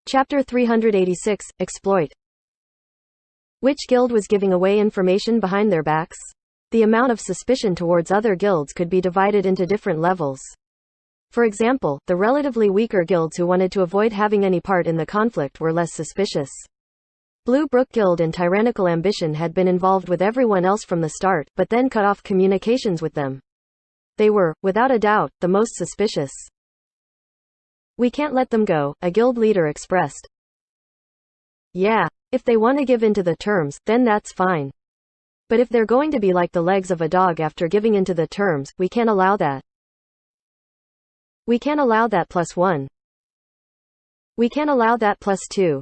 Chapter 386, Exploit. Which guild was giving away information behind their backs? The amount of suspicion towards other guilds could be divided into different levels. For example, the relatively weaker guilds who wanted to avoid having any part in the conflict were less suspicious. Blue Brook Guild and Tyrannical Ambition had been involved with everyone else from the start, but then cut off communications with them. They were, without a doubt, the most suspicious. "We can't let them go," a guild leader expressed. "Yeah, if they want to give in to the terms, then that's fine. But if they're going to be like the legs of a dog after giving in to the terms, we can't allow that. We can't allow that +1. We can't allow that +2.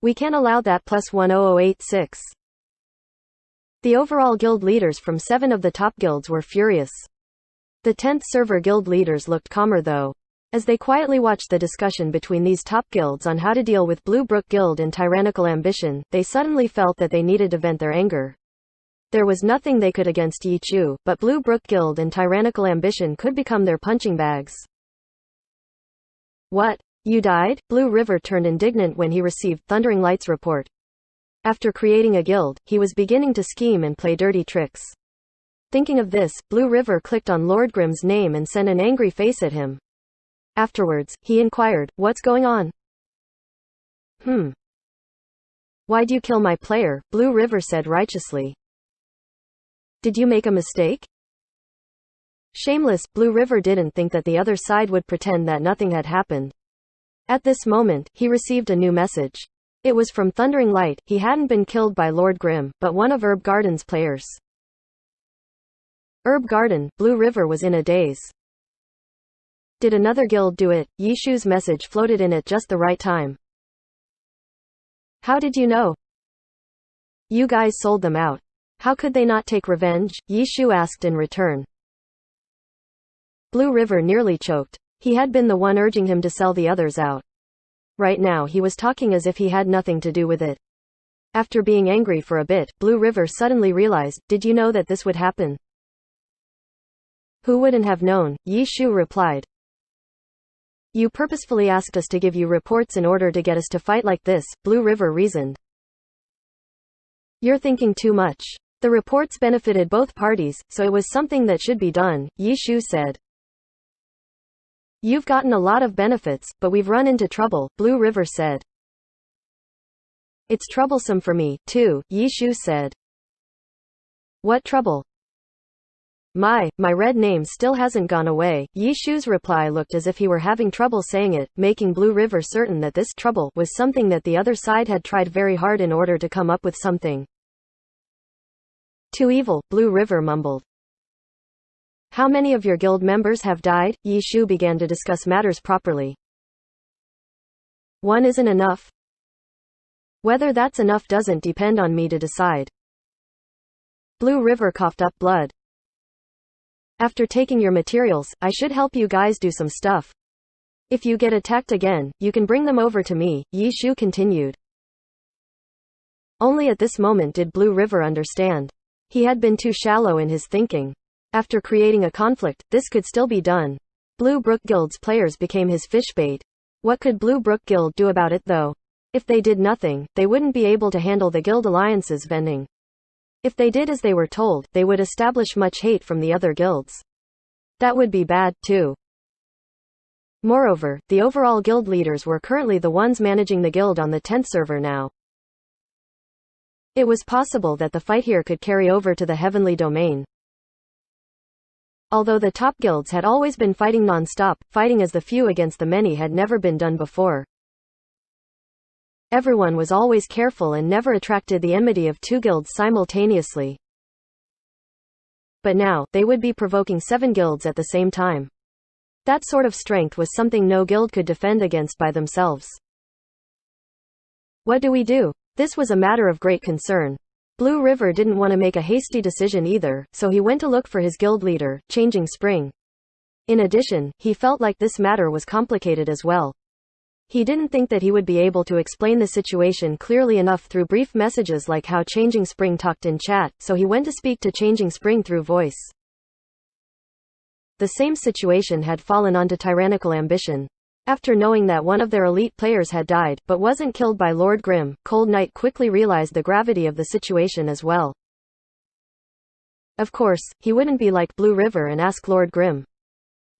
We can't allow that +10086. The overall guild leaders from 7 of the top guilds were furious. The 10th server guild leaders looked calmer though. As they quietly watched the discussion between these top guilds on how to deal with Blue Brook Guild and Tyrannical Ambition, they suddenly felt that they needed to vent their anger. There was nothing they could against Yi Chu, but Blue Brook Guild and Tyrannical Ambition could become their punching bags. "What? You died?" Blue River turned indignant when he received Thundering Light's report. After creating a guild, he was beginning to scheme and play dirty tricks. Thinking of this, Blue River clicked on Lord Grimm's name and sent an angry face at him. Afterwards, he inquired, "What's going on?" "Why'd you kill my player?" Blue River said righteously. "Did you make a mistake?" Shameless, Blue River didn't think that the other side would pretend that nothing had happened. At this moment, he received a new message. It was from Thundering Light. He hadn't been killed by Lord Grimm, but one of Herb Garden's players. Herb Garden, Blue River was in a daze. Did another guild do it? Yi Shu's message floated in at just the right time. "How did you know?" "You guys sold them out. How could they not take revenge?" Yi Shu asked in return. Blue River nearly choked. He had been the one urging him to sell the others out. Right now he was talking as if he had nothing to do with it. After being angry for a bit, Blue River suddenly realized, "Did you know that this would happen?" "Who wouldn't have known?" Yi Shu replied. "You purposefully asked us to give you reports in order to get us to fight like this," Blue River reasoned. "You're thinking too much. The reports benefited both parties, so it was something that should be done," Yi Shu said. "You've gotten a lot of benefits, but we've run into trouble," Blue River said. "It's troublesome for me, too," Yi Shu said. "What trouble?" My red name still hasn't gone away." Yi Shu's reply looked as if he were having trouble saying it, making Blue River certain that this trouble was something that the other side had tried very hard in order to come up with something. "Too evil," Blue River mumbled. "How many of your guild members have died?" Yi Shu began to discuss matters properly. "One isn't enough. Whether that's enough doesn't depend on me to decide." Blue River coughed up blood. "After taking your materials, I should help you guys do some stuff. If you get attacked again, you can bring them over to me," Yi Shu continued. Only at this moment did Blue River understand. He had been too shallow in his thinking. After creating a conflict, this could still be done. Blue Brook Guild's players became his fish bait. What could Blue Brook Guild do about it though? If they did nothing, they wouldn't be able to handle the guild alliances vending. If they did as they were told, they would establish much hate from the other guilds. That would be bad, too. Moreover, the overall guild leaders were currently the ones managing the guild on the 10th server now. It was possible that the fight here could carry over to the heavenly domain. Although the top guilds had always been fighting non-stop, fighting as the few against the many had never been done before. Everyone was always careful and never attracted the enmity of 2 guilds simultaneously. But now, they would be provoking 7 guilds at the same time. That sort of strength was something no guild could defend against by themselves. What do we do? This was a matter of great concern. Blue River didn't want to make a hasty decision either, so he went to look for his guild leader, Changing Spring. In addition, he felt like this matter was complicated as well. He didn't think that he would be able to explain the situation clearly enough through brief messages like how Changing Spring talked in chat, so he went to speak to Changing Spring through voice. The same situation had fallen onto Tyrannical Ambition. After knowing that one of their elite players had died, but wasn't killed by Lord Grimm, Cold Knight quickly realized the gravity of the situation as well. Of course, he wouldn't be like Blue River and ask Lord Grimm.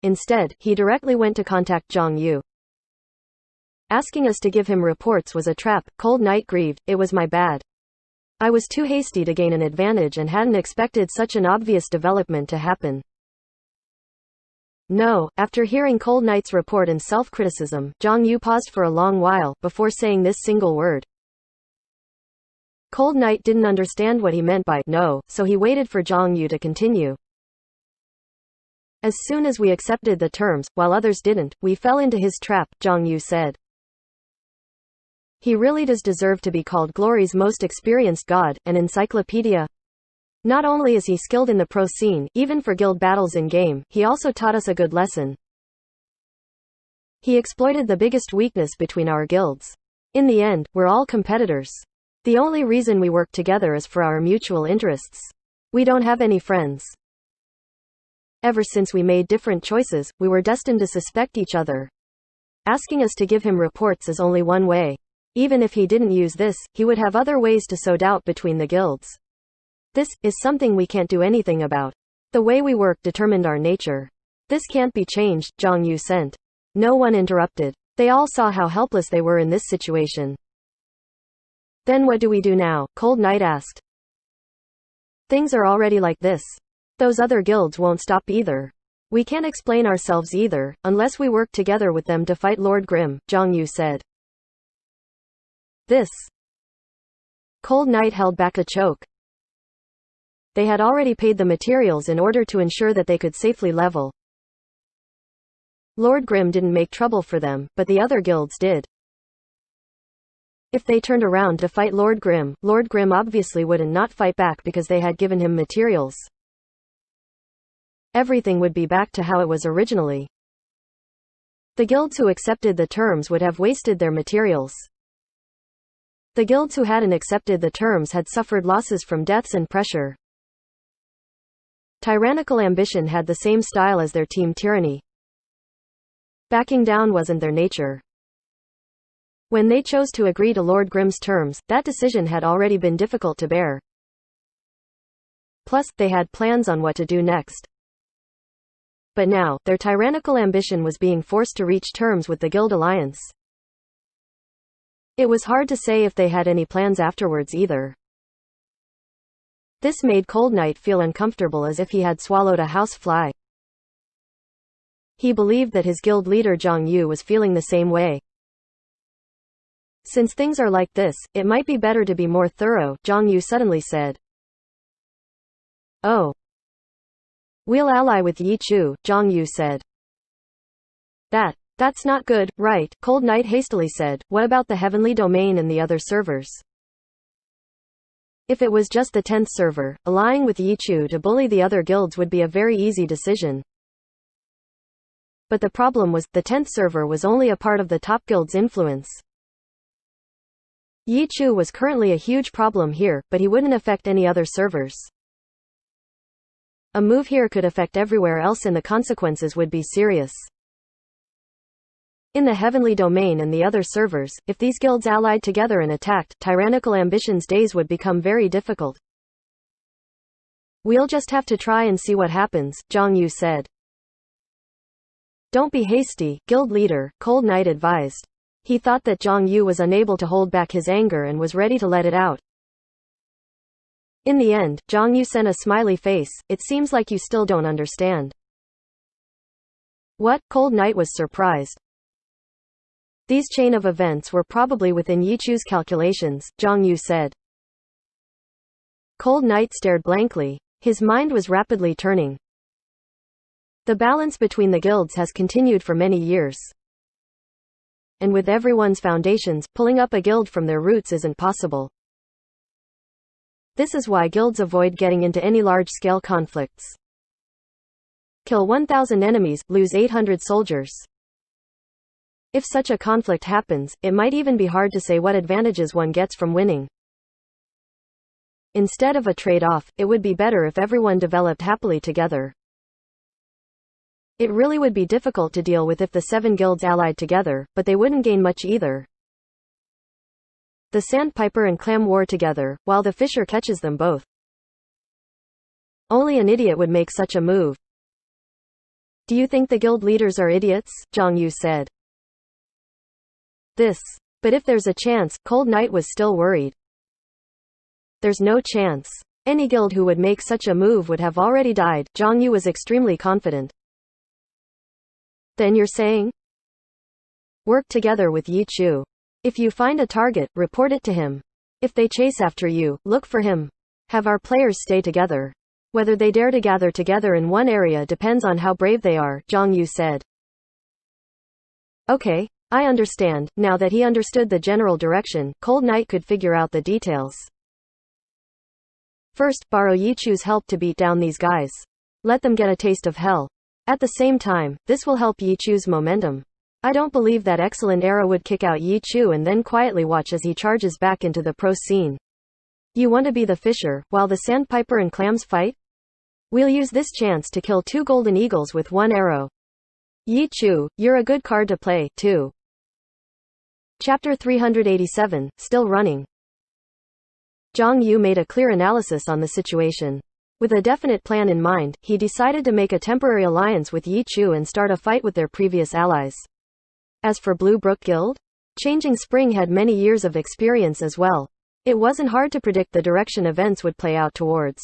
Instead, he directly went to contact Zhang Yu. Asking us to give him reports was a trap. Cold Knight grieved, "It was my bad. I was too hasty to gain an advantage and hadn't expected such an obvious development to happen." No. After hearing Cold Knight's report and self-criticism, Zhang Yu paused for a long while, before saying this single word. Cold Knight didn't understand what he meant by no, so he waited for Zhang Yu to continue. "As soon as we accepted the terms, while others didn't, we fell into his trap," Zhang Yu said. "He really does deserve to be called Glory's most experienced god, an encyclopedia. Not only is he skilled in the pro scene, even for guild battles in-game, he also taught us a good lesson. He exploited the biggest weakness between our guilds. In the end, we're all competitors. The only reason we work together is for our mutual interests. We don't have any friends. Ever since we made different choices, we were destined to suspect each other. Asking us to give him reports is only one way. Even if he didn't use this, he would have other ways to sow doubt between the guilds. This is something we can't do anything about. The way we work determined our nature. This can't be changed," Zhang Yu sent. No one interrupted. They all saw how helpless they were in this situation. "Then what do we do now?" Cold Knight asked. "Things are already like this. Those other guilds won't stop either. We can't explain ourselves either, unless we work together with them to fight Lord Grimm," Zhang Yu said. This. Cold Knight held back a choke. They had already paid the materials in order to ensure that they could safely level. Lord Grimm didn't make trouble for them, but the other guilds did. If they turned around to fight Lord Grimm obviously wouldn't not fight back because they had given him materials. Everything would be back to how it was originally. The guilds who accepted the terms would have wasted their materials. The guilds who hadn't accepted the terms had suffered losses from deaths and pressure. Tyrannical ambition had the same style as their team tyranny. Backing down wasn't their nature. When they chose to agree to Lord Grimm's terms, that decision had already been difficult to bear. Plus, they had plans on what to do next. But now, their tyrannical ambition was being forced to reach terms with the Guild Alliance. It was hard to say if they had any plans afterwards either. This made Cold Knight feel uncomfortable, as if he had swallowed a house fly. He believed that his guild leader Zhang Yu was feeling the same way. "Since things are like this, it might be better to be more thorough," Zhang Yu suddenly said. "Oh. We'll ally with Yi Chu," Zhang Yu said. That's not good, right?" Cold Knight hastily said. "What about the Heavenly Domain and the other servers?" If it was just the 10th server, allying with Yi Chu to bully the other guilds would be a very easy decision. But the problem was, the 10th server was only a part of the top guild's influence. Yi Chu was currently a huge problem here, but he wouldn't affect any other servers. A move here could affect everywhere else, and the consequences would be serious. In the Heavenly Domain and the other servers, if these guilds allied together and attacked, tyrannical ambition's days would become very difficult. "We'll just have to try and see what happens," Zhang Yu said. "Don't be hasty, guild leader," Cold Knight advised. He thought that Zhang Yu was unable to hold back his anger and was ready to let it out. In the end, Zhang Yu sent a smiley face. "It seems like you still don't understand." "What?" Cold Knight was surprised. "These chain of events were probably within Yi Chu's calculations," Zhang Yu said. Cold Knight stared blankly. His mind was rapidly turning. The balance between the guilds has continued for many years. And with everyone's foundations, pulling up a guild from their roots isn't possible. This is why guilds avoid getting into any large-scale conflicts. Kill 1,000 enemies, lose 800 soldiers. If such a conflict happens, it might even be hard to say what advantages one gets from winning. Instead of a trade-off, it would be better if everyone developed happily together. It really would be difficult to deal with if the 7 guilds allied together, but they wouldn't gain much either. The sandpiper and clam war together, while the fisher catches them both. Only an idiot would make such a move. Do you think the guild leaders are idiots? Zhang Yu said. But if there's a chance, Cold Knight was still worried. There's no chance. Any guild who would make such a move would have already died. Zhang Yu was extremely confident. Then you're saying? Work together with Yi Chu. If you find a target, report it to him. If they chase after you, look for him. Have our players stay together. Whether they dare to gather together in one area depends on how brave they are, Zhang Yu said. Okay, I understand. Now that he understood the general direction, Cold Knight could figure out the details. First, borrow Yi Chu's help to beat down these guys. Let them get a taste of hell. At the same time, this will help Yi Chu's momentum. I don't believe that excellent arrow would kick out Yi Chu and then quietly watch as he charges back into the pro scene. You want to be the fisher, while the sandpiper and clams fight? We'll use this chance to kill 2 golden eagles with 1 arrow. Yi Chu, you're a good card to play, too. Chapter 387, Still Running. Zhang Yu made a clear analysis on the situation. With a definite plan in mind, he decided to make a temporary alliance with Yi Chu and start a fight with their previous allies. As for Blue Brook Guild, Changing Spring had many years of experience as well. It wasn't hard to predict the direction events would play out towards.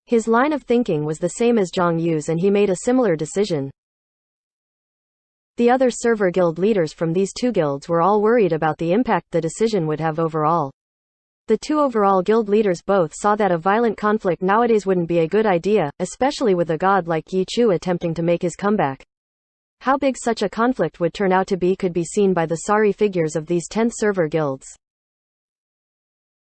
His line of thinking was the same as Zhang Yu's and he made a similar decision. The other server guild leaders from these 2 guilds were all worried about the impact the decision would have overall. The 2 overall guild leaders both saw that a violent conflict nowadays wouldn't be a good idea, especially with a god like Yi Chu attempting to make his comeback. How big such a conflict would turn out to be could be seen by the sorry figures of these 10th server guilds.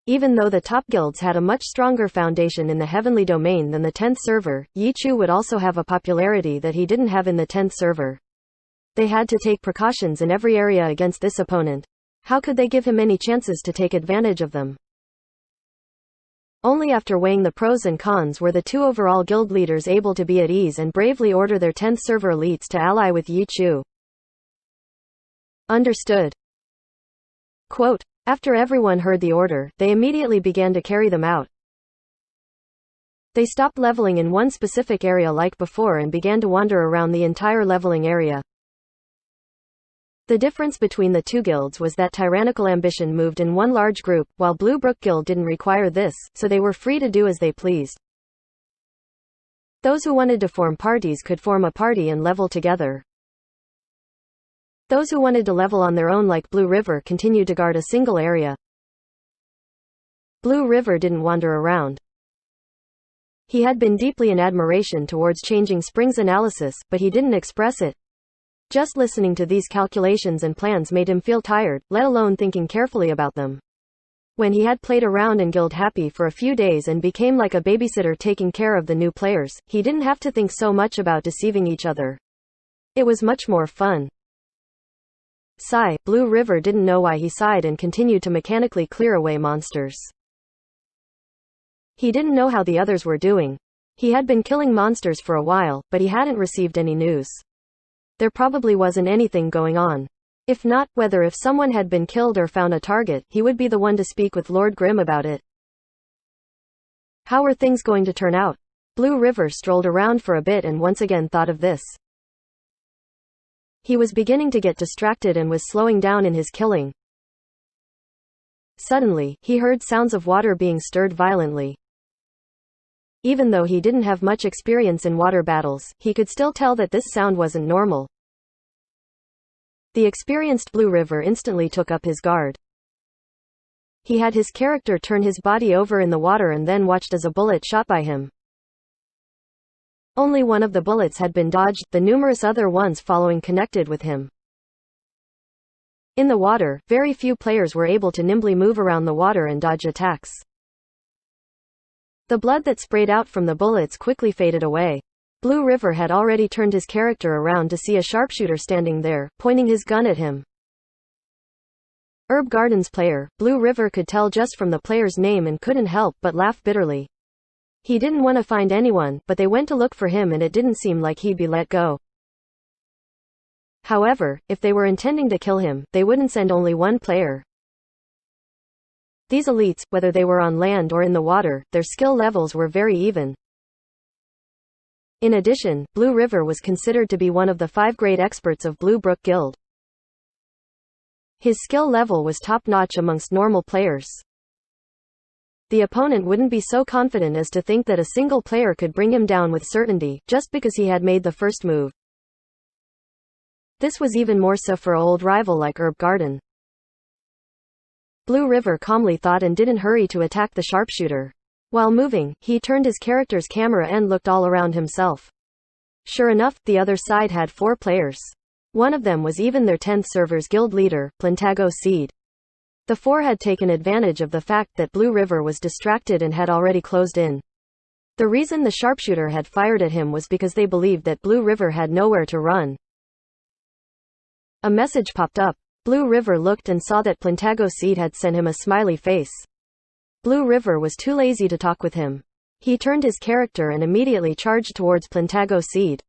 Even though the top guilds had a much stronger foundation in the heavenly domain than the 10th server, Yi Chu would also have a popularity that he didn't have in the 10th server. They had to take precautions in every area against this opponent. How could they give him any chances to take advantage of them? Only after weighing the pros and cons were the 2 overall guild leaders able to be at ease and bravely order their 10th server elites to ally with Yi Chu. Understood. Quote, after everyone heard the order, they immediately began to carry them out. They stopped leveling in one specific area like before and began to wander around the entire leveling area. The difference between the 2 guilds was that tyrannical ambition moved in one large group, while Blue Brook Guild didn't require this, so they were free to do as they pleased. Those who wanted to form parties could form a party and level together. Those who wanted to level on their own like Blue River continued to guard a single area. Blue River didn't wander around. He had been deeply in admiration towards Changing Spring's analysis, but he didn't express it. Just listening to these calculations and plans made him feel tired, let alone thinking carefully about them. When he had played around in Guild Happy for a few days and became like a babysitter taking care of the new players, he didn't have to think so much about deceiving each other. It was much more fun. Sigh, Blue River didn't know why he sighed and continued to mechanically clear away monsters. He didn't know how the others were doing. He had been killing monsters for a while, but he hadn't received any news. There probably wasn't anything going on. If not, whether if someone had been killed or found a target, he would be the one to speak with Lord Grimm about it. How were things going to turn out? Blue River strolled around for a bit and once again thought of this. He was beginning to get distracted and was slowing down in his killing. Suddenly, he heard sounds of water being stirred violently. Even though he didn't have much experience in water battles, he could still tell that this sound wasn't normal. The experienced Blue River instantly took up his guard. He had his character turn his body over in the water and then watched as a bullet shot by him. Only one of the bullets had been dodged, the numerous other ones following connected with him. In the water, very few players were able to nimbly move around the water and dodge attacks. The blood that sprayed out from the bullets quickly faded away. Blue River had already turned his character around to see a sharpshooter standing there, pointing his gun at him. Herb Gardens player, Blue River could tell just from the player's name and couldn't help but laugh bitterly. He didn't want to find anyone, but they went to look for him and it didn't seem like he'd be let go. However, if they were intending to kill him, they wouldn't send only one player. These elites, whether they were on land or in the water, their skill levels were very even. In addition, Blue River was considered to be one of the 5 great experts of Blue Brook Guild. His skill level was top-notch amongst normal players. The opponent wouldn't be so confident as to think that a single player could bring him down with certainty, just because he had made the first move. This was even more so for an old rival like Herb Garden. Blue River calmly thought and didn't hurry to attack the sharpshooter. While moving, he turned his character's camera and looked all around himself. Sure enough, the other side had 4 players. One of them was even their 10th server's guild leader, Plantago Seed. The 4 had taken advantage of the fact that Blue River was distracted and had already closed in. The reason the sharpshooter had fired at him was because they believed that Blue River had nowhere to run. A message popped up. Blue River looked and saw that Plantago Seed had sent him a smiley face. Blue River was too lazy to talk with him. He turned his character and immediately charged towards Plantago Seed.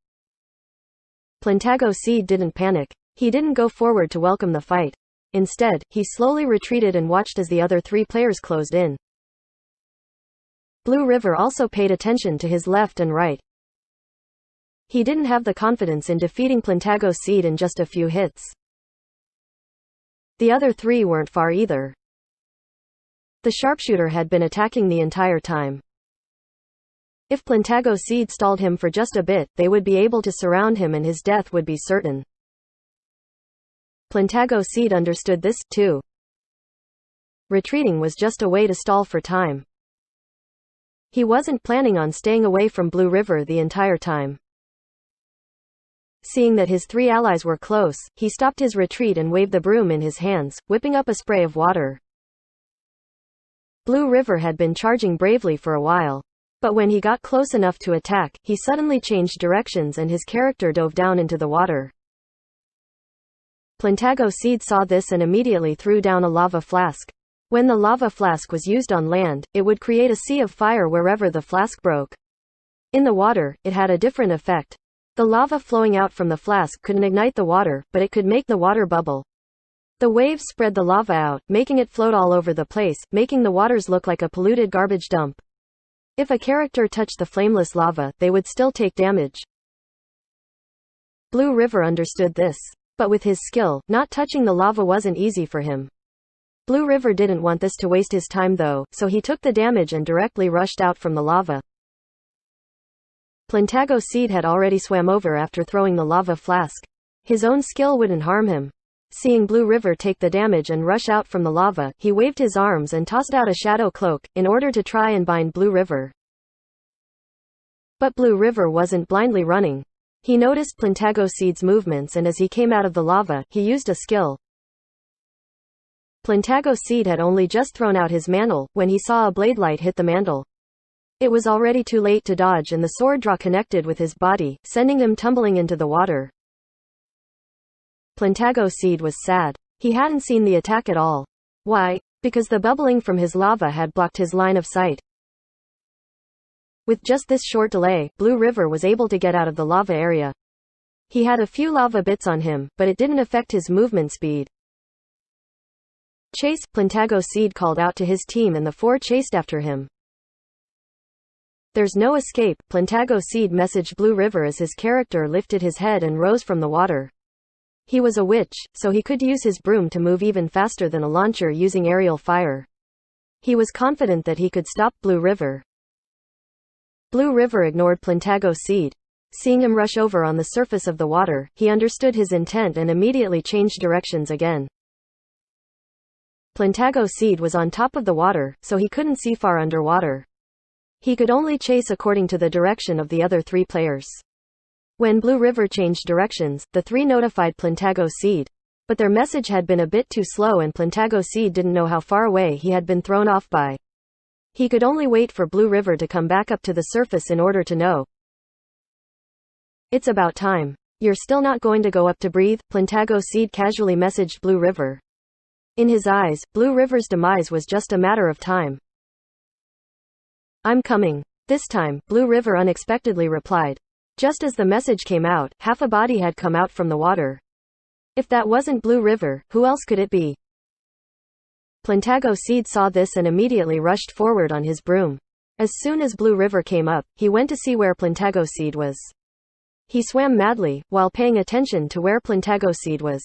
Plantago Seed didn't panic. He didn't go forward to welcome the fight. Instead, he slowly retreated and watched as the other 3 players closed in. Blue River also paid attention to his left and right. He didn't have the confidence in defeating Plantago Seed in just a few hits. The other 3 weren't far either. The sharpshooter had been attacking the entire time. If Plantago Seed stalled him for just a bit, they would be able to surround him and his death would be certain. Plantago Seed understood this, too. Retreating was just a way to stall for time. He wasn't planning on staying away from Blue River the entire time. Seeing that his 3 allies were close, he stopped his retreat and waved the broom in his hands, whipping up a spray of water. Blue River had been charging bravely for a while. But when he got close enough to attack, he suddenly changed directions and his character dove down into the water. Plantago Seed saw this and immediately threw down a lava flask. When the lava flask was used on land, it would create a sea of fire wherever the flask broke. In the water, it had a different effect. The lava flowing out from the flask couldn't ignite the water, but it could make the water bubble. The waves spread the lava out, making it float all over the place, making the waters look like a polluted garbage dump. If a character touched the flameless lava, they would still take damage. Blue River understood this. But with his skill, not touching the lava wasn't easy for him. Blue River didn't want this to waste his time though, so he took the damage and directly rushed out from the lava. Plantago Seed had already swam over after throwing the lava flask. His own skill wouldn't harm him. Seeing Blue River take the damage and rush out from the lava, he waved his arms and tossed out a shadow cloak, in order to try and bind Blue River. But Blue River wasn't blindly running. He noticed Plantago Seed's movements and as he came out of the lava, he used a skill. Plantago Seed had only just thrown out his mantle, when he saw a blade light hit the mantle. It was already too late to dodge and the sword draw connected with his body, sending him tumbling into the water. Plantago Seed was sad. He hadn't seen the attack at all. Why? Because the bubbling from his lava had blocked his line of sight. With just this short delay, Blue River was able to get out of the lava area. He had a few lava bits on him, but it didn't affect his movement speed. Chase, Plantago Seed called out to his team and the 4 chased after him. There's no escape, Plantago Seed messaged Blue River as his character lifted his head and rose from the water. He was a witch, so he could use his broom to move even faster than a launcher using aerial fire. He was confident that he could stop Blue River. Blue River ignored Plantago Seed. Seeing him rush over on the surface of the water, he understood his intent and immediately changed directions again. Plantago Seed was on top of the water, so he couldn't see far underwater. He could only chase according to the direction of the other 3 players. When Blue River changed directions, the 3 notified Plantago Seed. But their message had been a bit too slow and Plantago Seed didn't know how far away he had been thrown off by. He could only wait for Blue River to come back up to the surface in order to know. It's about time. You're still not going to go up to breathe, Plantago Seed casually messaged Blue River. In his eyes, Blue River's demise was just a matter of time. I'm coming. This time, Blue River unexpectedly replied. Just as the message came out, half a body had come out from the water. If that wasn't Blue River, who else could it be? Plantago Seed saw this and immediately rushed forward on his broom. As soon as Blue River came up, he went to see where Plantago Seed was. He swam madly, while paying attention to where Plantago Seed was.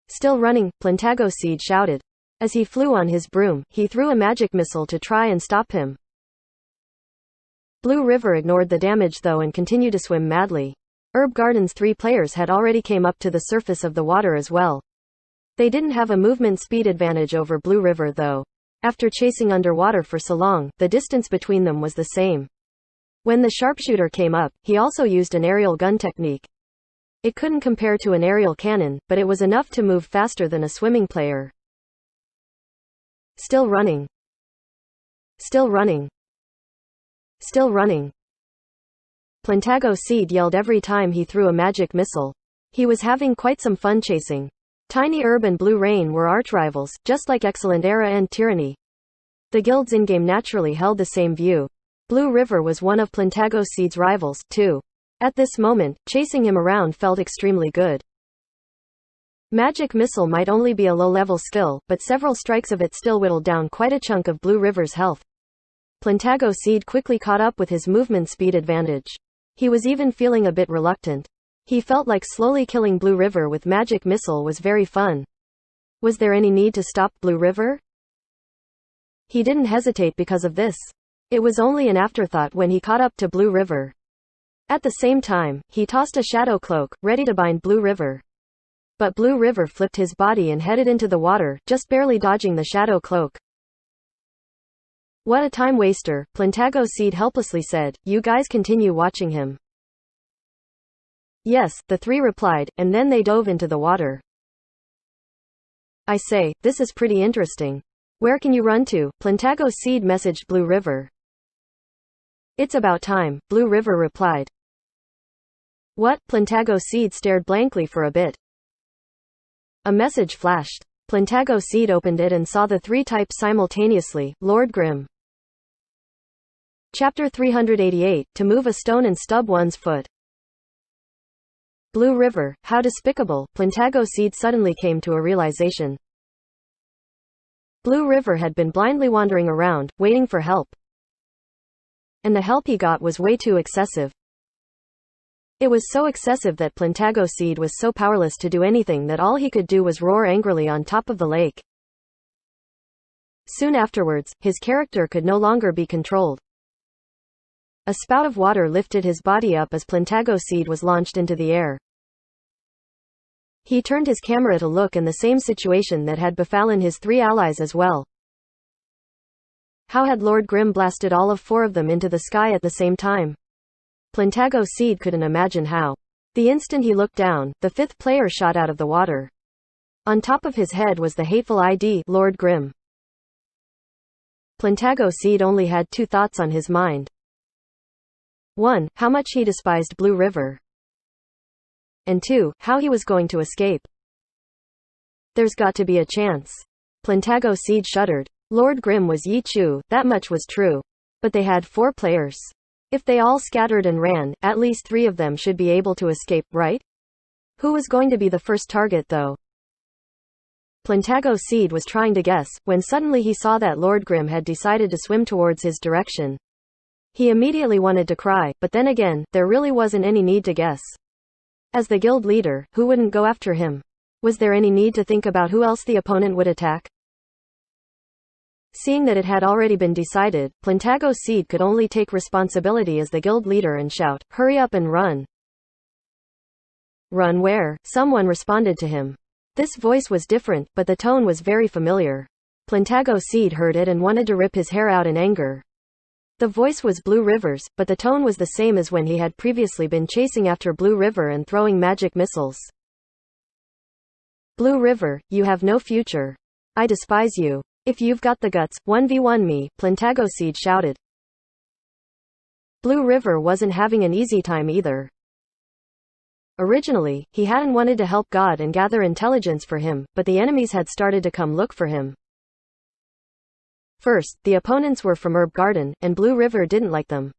Still running, Plantago Seed shouted. As he flew on his broom, he threw a magic missile to try and stop him. Blue River ignored the damage though and continued to swim madly. Herb Garden's 3 players had already came up to the surface of the water as well. They didn't have a movement speed advantage over Blue River though. After chasing underwater for so long, the distance between them was the same. When the sharpshooter came up, he also used an aerial gun technique. It couldn't compare to an aerial cannon, but it was enough to move faster than a swimming player. Still running. Still running. Still running. Plantago Seed yelled every time he threw a magic missile. He was having quite some fun chasing. Tiny Herb and Blue Rain were arch-rivals, just like Excellent Era and Tyranny. The guilds in-game naturally held the same view. Blue River was one of Plantago Seed's rivals, too. At this moment, chasing him around felt extremely good. Magic Missile might only be a low-level skill, but several strikes of it still whittled down quite a chunk of Blue River's health. Plantago Seed quickly caught up with his movement speed advantage. He was even feeling a bit reluctant. He felt like slowly killing Blue River with Magic Missile was very fun. Was there any need to stop Blue River? He didn't hesitate because of this. It was only an afterthought when he caught up to Blue River. At the same time, he tossed a shadow cloak, ready to bind Blue River. But Blue River flipped his body and headed into the water, just barely dodging the shadow cloak. What a time waster, Plantago Seed helplessly said. You guys continue watching him. Yes, the 3 replied, and then they dove into the water. I say, this is pretty interesting. Where can you run to? Plantago Seed messaged Blue River. It's about time, Blue River replied. What? Plantago Seed stared blankly for a bit. A message flashed. Plantago Seed opened it and saw the 3 types simultaneously. Lord Grimm. Chapter 388, to move a stone and stub one's foot. Blue River, how despicable. Plantago Seed suddenly came to a realization. Blue River had been blindly wandering around, waiting for help. And the help he got was way too excessive. It was so excessive that Plantago Seed was so powerless to do anything that all he could do was roar angrily on top of the lake. Soon afterwards, his character could no longer be controlled. A spout of water lifted his body up as Plantago Seed was launched into the air. He turned his camera to look in the same situation that had befallen his 3 allies as well. How had Lord Grimm blasted all of 4 of them into the sky at the same time? Plantago Seed couldn't imagine how. The instant he looked down, the 5th player shot out of the water. On top of his head was the hateful ID, Lord Grimm. Plantago Seed only had 2 thoughts on his mind. 1. How much he despised Blue River. And 2. How he was going to escape. There's got to be a chance. Plantago Seed shuddered. Lord Grimm was Yi Chu, that much was true. But they had 4 players. If they all scattered and ran, at least 3 of them should be able to escape, right? Who was going to be the first target though? Plantago Seed was trying to guess, when suddenly he saw that Lord Grimm had decided to swim towards his direction. He immediately wanted to cry, but then again, there really wasn't any need to guess. As the guild leader, who wouldn't go after him? Was there any need to think about who else the opponent would attack? Seeing that it had already been decided, Plantago Seed could only take responsibility as the guild leader and shout, "Hurry up and run." Run where? Someone responded to him. This voice was different, but the tone was very familiar. Plantago Seed heard it and wanted to rip his hair out in anger. The voice was Blue River's, but the tone was the same as when he had previously been chasing after Blue River and throwing magic missiles. Blue River, you have no future. I despise you. If you've got the guts, 1v1 me, Plantago Seed shouted. Blue River wasn't having an easy time either. Originally, he hadn't wanted to help God and gather intelligence for him, but the enemies had started to come look for him. First, the opponents were from Herb Garden, and Blue River didn't like them.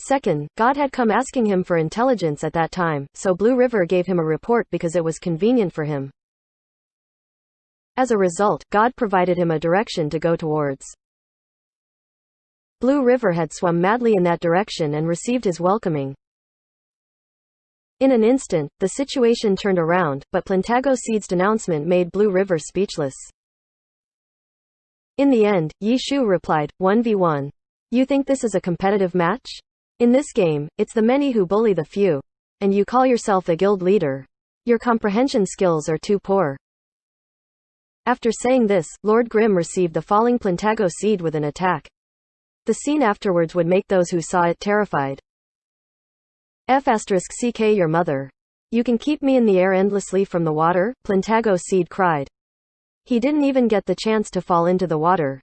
Second, God had come asking him for intelligence at that time, so Blue River gave him a report because it was convenient for him. As a result, God provided him a direction to go towards. Blue River had swum madly in that direction and received his welcoming. In an instant, the situation turned around, but Plantago Seed's denouncement made Blue River speechless. In the end, Yi Shu replied, 1v1. You think this is a competitive match? In this game, it's the many who bully the few. And you call yourself a guild leader. Your comprehension skills are too poor. After saying this, Lord Grimm received the falling Plantago Seed with an attack. The scene afterwards would make those who saw it terrified. F***ck your mother. You can keep me in the air endlessly from the water? Plantago Seed cried. He didn't even get the chance to fall into the water.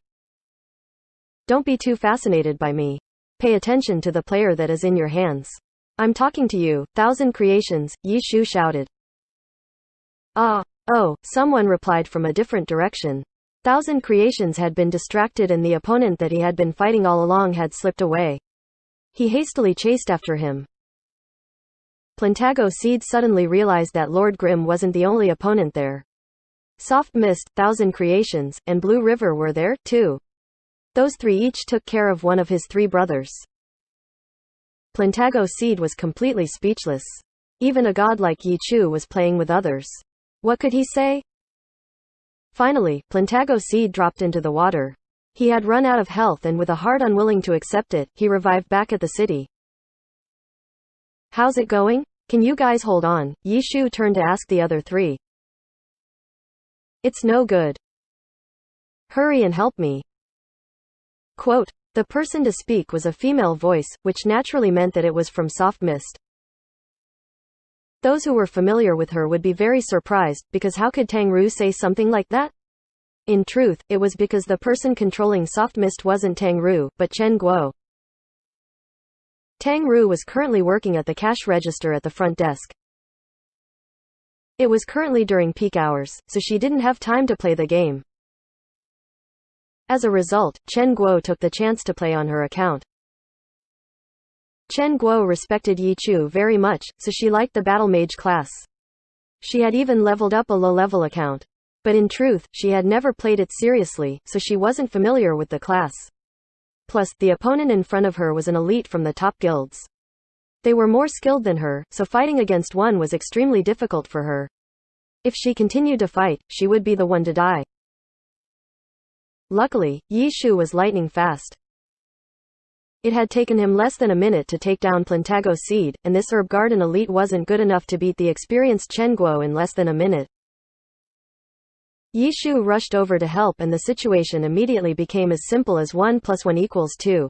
Don't be too fascinated by me. Pay attention to the player that is in your hands. I'm talking to you, Thousand Creations, Yi Shu shouted. Ah. Oh, someone replied from a different direction. Thousand Creations had been distracted and the opponent that he had been fighting all along had slipped away. He hastily chased after him. Plantago Seed suddenly realized that Lord Grimm wasn't the only opponent there. Soft Mist, Thousand Creations, and Blue River were there, too. Those three each took care of one of his three brothers. Plantago Seed was completely speechless. Even a god like Yi Chu was playing with others. What could he say? Finally, Plantago Seed dropped into the water. He had run out of health and with a heart unwilling to accept it, he revived back at the city. How's it going? Can you guys hold on? Yi Shu turned to ask the other three. It's no good. Hurry and help me. Quote, the person to speak was a female voice, which naturally meant that it was from Soft Mist. Those who were familiar with her would be very surprised, because how could Tang Ru say something like that? In truth, it was because the person controlling Soft Mist wasn't Tang Ru, but Chen Guo. Tang Ru was currently working at the cash register at the front desk. It was currently during peak hours, so she didn't have time to play the game. As a result, Chen Guo took the chance to play on her account. Chen Guo respected Yi Chu very much, so she liked the Battle Mage class. She had even leveled up a low-level account. But in truth, she had never played it seriously, so she wasn't familiar with the class. Plus, the opponent in front of her was an elite from the top guilds. They were more skilled than her, so fighting against one was extremely difficult for her. If she continued to fight, she would be the one to die. Luckily, Yi Shu was lightning fast. It had taken him less than a minute to take down Plantago Seed, and this herb garden elite wasn't good enough to beat the experienced Chen Guo in less than a minute. Yi Shu rushed over to help and the situation immediately became as simple as 1 + 1 = 2.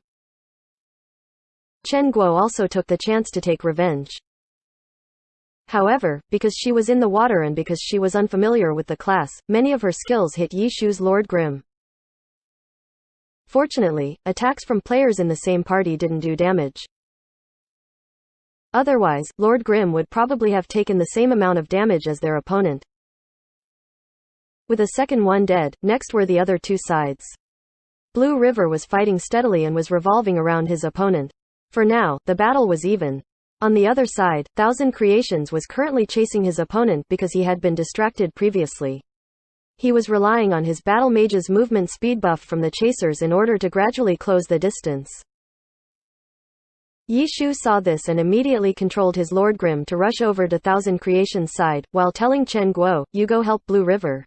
Chen Guo also took the chance to take revenge. However, because she was in the water and because she was unfamiliar with the class, many of her skills hit Yi Shu's Lord Grimm. Fortunately, attacks from players in the same party didn't do damage. Otherwise, Lord Grimm would probably have taken the same amount of damage as their opponent. With a second one dead, next were the other two sides. Blue River was fighting steadily and was revolving around his opponent. For now, the battle was even. On the other side, Thousand Creations was currently chasing his opponent because he had been distracted previously. He was relying on his Battle Mage's movement speed buff from the chasers in order to gradually close the distance. Yi Shu saw this and immediately controlled his Lord Grimm to rush over to Thousand Creations' side, while telling Chen Guo, "You go help Blue River."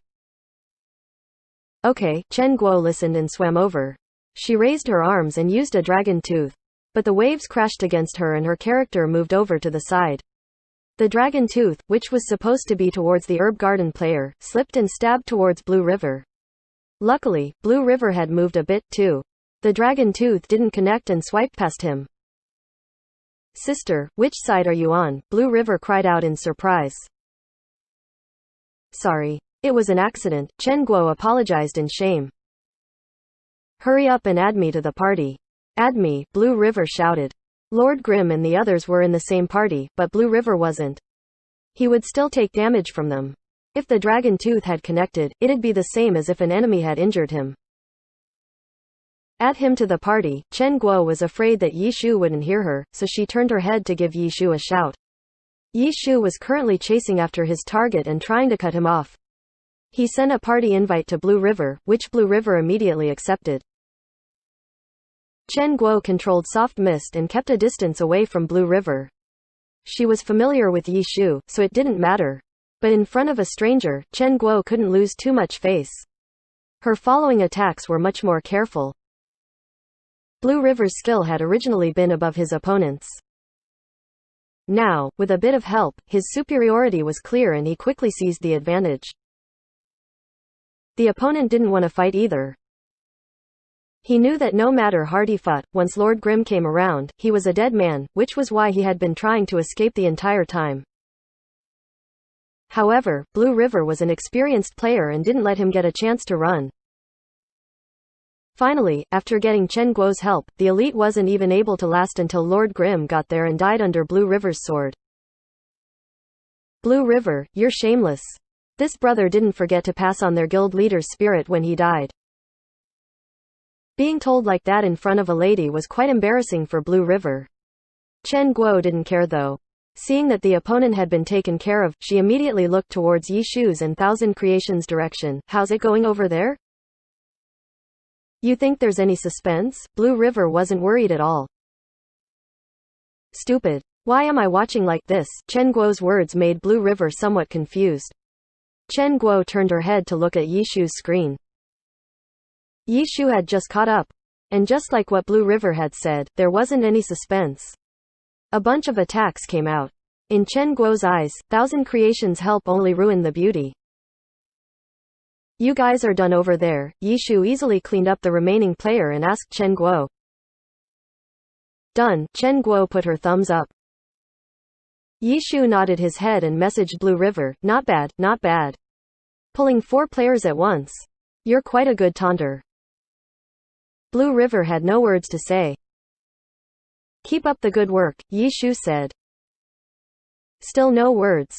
Okay, Chen Guo listened and swam over. She raised her arms and used a dragon tooth. But the waves crashed against her and her character moved over to the side. The dragon tooth, which was supposed to be towards the herb garden player, slipped and stabbed towards Blue River. Luckily, Blue River had moved a bit too. The dragon tooth didn't connect and swiped past him. "Sister, which side are you on?" Blue River cried out in surprise. "Sorry. It was an accident," Chen Guo apologized in shame. "Hurry up and add me to the party." "Add me," Blue River shouted. Lord Grimm and the others were in the same party, but Blue River wasn't. He would still take damage from them. If the dragon tooth had connected, it'd be the same as if an enemy had injured him. Add him to the party. Chen Guo was afraid that Yi Shu wouldn't hear her, so she turned her head to give Yi Shu a shout. Yi Shu was currently chasing after his target and trying to cut him off. He sent a party invite to Blue River, which Blue River immediately accepted. Chen Guo controlled soft mist and kept a distance away from Blue River. She was familiar with Yi Shu, so it didn't matter. But in front of a stranger, Chen Guo couldn't lose too much face. Her following attacks were much more careful. Blue River's skill had originally been above his opponent's. Now, with a bit of help, his superiority was clear and he quickly seized the advantage. The opponent didn't want to fight either. He knew that no matter how hard he fought, once Lord Grimm came around, he was a dead man, which was why he had been trying to escape the entire time. However, Blue River was an experienced player and didn't let him get a chance to run. Finally, after getting Chen Guo's help, the elite wasn't even able to last until Lord Grimm got there and died under Blue River's sword. Blue River, you're shameless. This brother didn't forget to pass on their guild leader's spirit when he died. Being told like that in front of a lady was quite embarrassing for Blue River. Chen Guo didn't care though. Seeing that the opponent had been taken care of, she immediately looked towards Yi Shu's and Thousand Creations' direction. How's it going over there? You think there's any suspense? Blue River wasn't worried at all. Stupid. Why am I watching like this? Chen Guo's words made Blue River somewhat confused. Chen Guo turned her head to look at Yi Shu's screen. Yi Shu had just caught up. And just like what Blue River had said, there wasn't any suspense. A bunch of attacks came out. In Chen Guo's eyes, Thousand Creations' help only ruined the beauty. You guys are done over there. Yi Shu easily cleaned up the remaining player and asked Chen Guo. Done. Chen Guo put her thumbs up. Yi Shu nodded his head and messaged Blue River, not bad, not bad. Pulling 4 players at once. You're quite a good taunter. Blue River had no words to say. Keep up the good work, Yi Shu said. Still no words.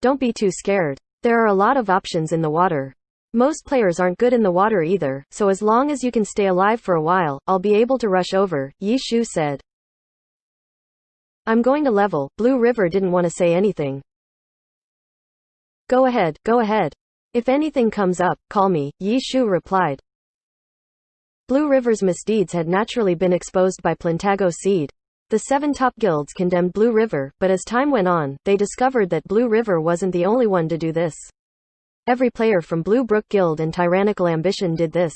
Don't be too scared. There are a lot of options in the water. Most players aren't good in the water either, so as long as you can stay alive for a while, I'll be able to rush over, Yi Shu said. I'm going to level. Blue River didn't want to say anything. Go ahead, go ahead. If anything comes up, call me, Yi Shu replied. Blue River's misdeeds had naturally been exposed by Plantago Seed. The 7 top guilds condemned Blue River, but as time went on, they discovered that Blue River wasn't the only one to do this. Every player from Blue Brook Guild and Tyrannical Ambition did this.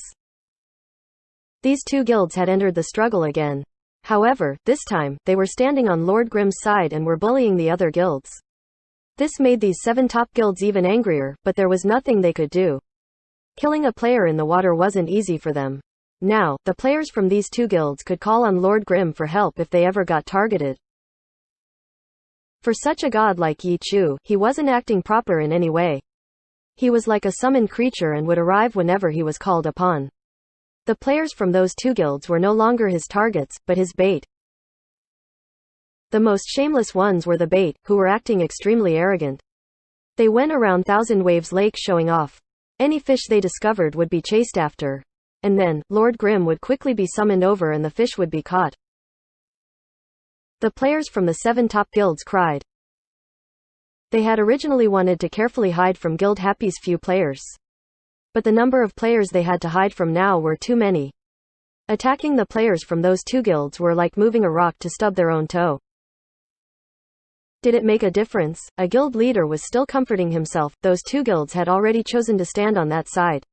These 2 guilds had entered the struggle again. However, this time, they were standing on Lord Grimm's side and were bullying the other guilds. This made these 7 top guilds even angrier, but there was nothing they could do. Killing a player in the water wasn't easy for them. Now, the players from these 2 guilds could call on Lord Grimm for help if they ever got targeted. For such a god like Yi Chu, he wasn't acting proper in any way. He was like a summoned creature and would arrive whenever he was called upon. The players from those 2 guilds were no longer his targets, but his bait. The most shameless ones were the bait, who were acting extremely arrogant. They went around Thousand Waves Lake showing off. Any fish they discovered would be chased after. And then, Lord Grimm would quickly be summoned over and the fish would be caught. The players from the 7 top guilds cried. They had originally wanted to carefully hide from Guild Happy's few players. But the number of players they had to hide from now were too many. Attacking the players from those 2 guilds were like moving a rock to stub their own toe. Did it make a difference? A guild leader was still comforting himself. Those 2 guilds had already chosen to stand on that side.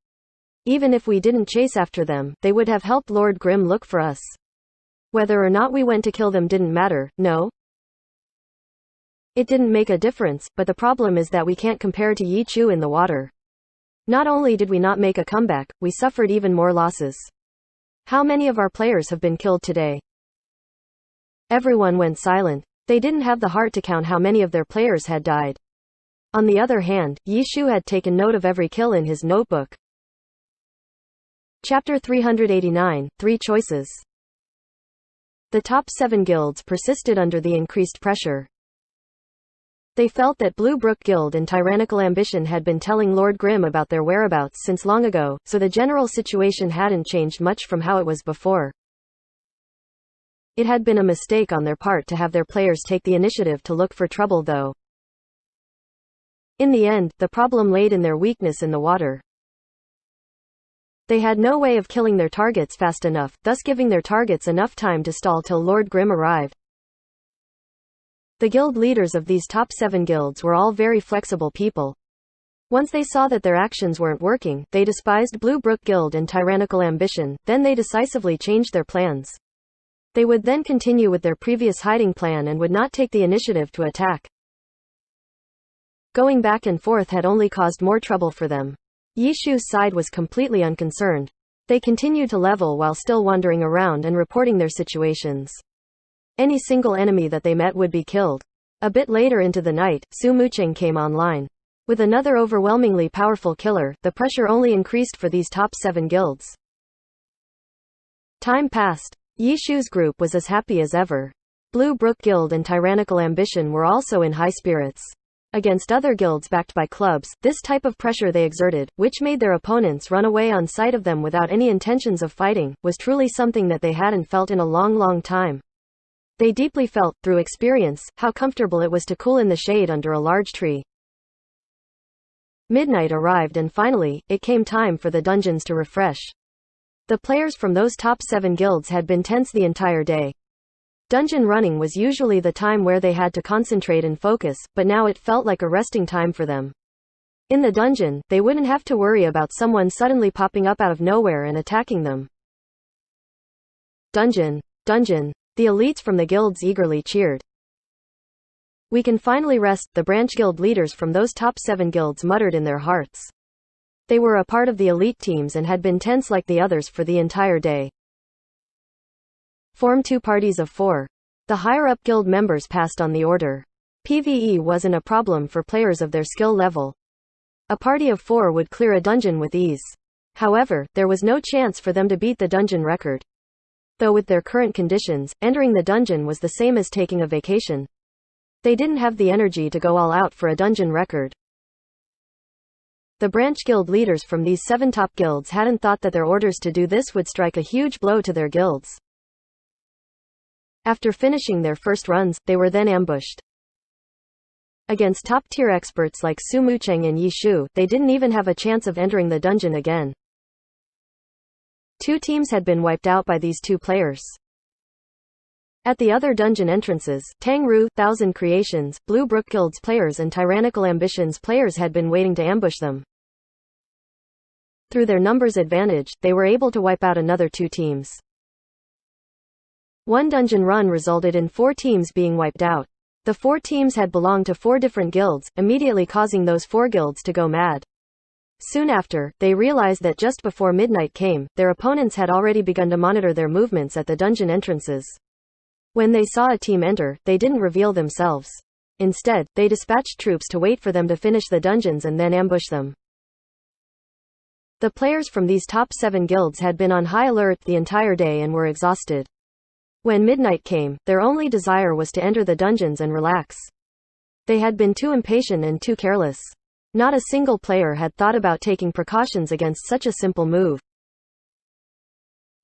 Even if we didn't chase after them, they would have helped Lord Grimm look for us. Whether or not we went to kill them didn't matter, no? It didn't make a difference, but the problem is that we can't compare to Yi Chu in the water. Not only did we not make a comeback, we suffered even more losses. How many of our players have been killed today? Everyone went silent. They didn't have the heart to count how many of their players had died. On the other hand, Yi Chu had taken note of every kill in his notebook. Chapter 389, 3 Choices. The top 7 guilds persisted under the increased pressure. They felt that Blue Brook Guild and Tyrannical Ambition had been telling Lord Grimm about their whereabouts since long ago, so the general situation hadn't changed much from how it was before. It had been a mistake on their part to have their players take the initiative to look for trouble though. In the end, the problem laid in their weakness in the water. They had no way of killing their targets fast enough, thus giving their targets enough time to stall till Lord Grimm arrived. The guild leaders of these top 7 guilds were all very flexible people. Once they saw that their actions weren't working, they despised Blue Brook Guild and Tyrannical Ambition, then they decisively changed their plans. They would then continue with their previous hiding plan and would not take the initiative to attack. Going back and forth had only caused more trouble for them. Yishu's side was completely unconcerned. They continued to level while still wandering around and reporting their situations. Any single enemy that they met would be killed. A bit later into the night, Su Mucheng came online. With another overwhelmingly powerful killer, the pressure only increased for these top 7 guilds. Time passed. Yishu's group was as happy as ever. Blue Brook Guild and Tyrannical Ambition were also in high spirits. Against other guilds backed by clubs, this type of pressure they exerted, which made their opponents run away on sight of them without any intentions of fighting, was truly something that they hadn't felt in a long time. They deeply felt, through experience, how comfortable it was to cool in the shade under a large tree. Midnight arrived and finally, it came time for the dungeons to refresh. The players from those top 7 guilds had been tense the entire day. Dungeon running was usually the time where they had to concentrate and focus, but now it felt like a resting time for them. In the dungeon, they wouldn't have to worry about someone suddenly popping up out of nowhere and attacking them. Dungeon! Dungeon! The elites from the guilds eagerly cheered. We can finally rest, the branch guild leaders from those top 7 guilds muttered in their hearts. They were a part of the elite teams and had been tense like the others for the entire day. Form 2 parties of 4. The higher-up guild members passed on the order. PvE wasn't a problem for players of their skill level. A party of 4 would clear a dungeon with ease. However, there was no chance for them to beat the dungeon record. Though with their current conditions, entering the dungeon was the same as taking a vacation. They didn't have the energy to go all out for a dungeon record. The branch guild leaders from these 7 top guilds hadn't thought that their orders to do this would strike a huge blow to their guilds. After finishing their first runs, they were then ambushed. Against top-tier experts like Su Mucheng and Yishu, they didn't even have a chance of entering the dungeon again. 2 teams had been wiped out by these 2 players. At the other dungeon entrances, Tang Ru, Thousand Creations, Blue Brook Guild's players and Tyrannical Ambition's players had been waiting to ambush them. Through their numbers advantage, they were able to wipe out another 2 teams. One dungeon run resulted in 4 teams being wiped out. The 4 teams had belonged to 4 different guilds, immediately causing those 4 guilds to go mad. Soon after, they realized that just before midnight came, their opponents had already begun to monitor their movements at the dungeon entrances. When they saw a team enter, they didn't reveal themselves. Instead, they dispatched troops to wait for them to finish the dungeons and then ambush them. The players from these top 7 guilds had been on high alert the entire day and were exhausted. When midnight came, their only desire was to enter the dungeons and relax. They had been too impatient and too careless. Not a single player had thought about taking precautions against such a simple move.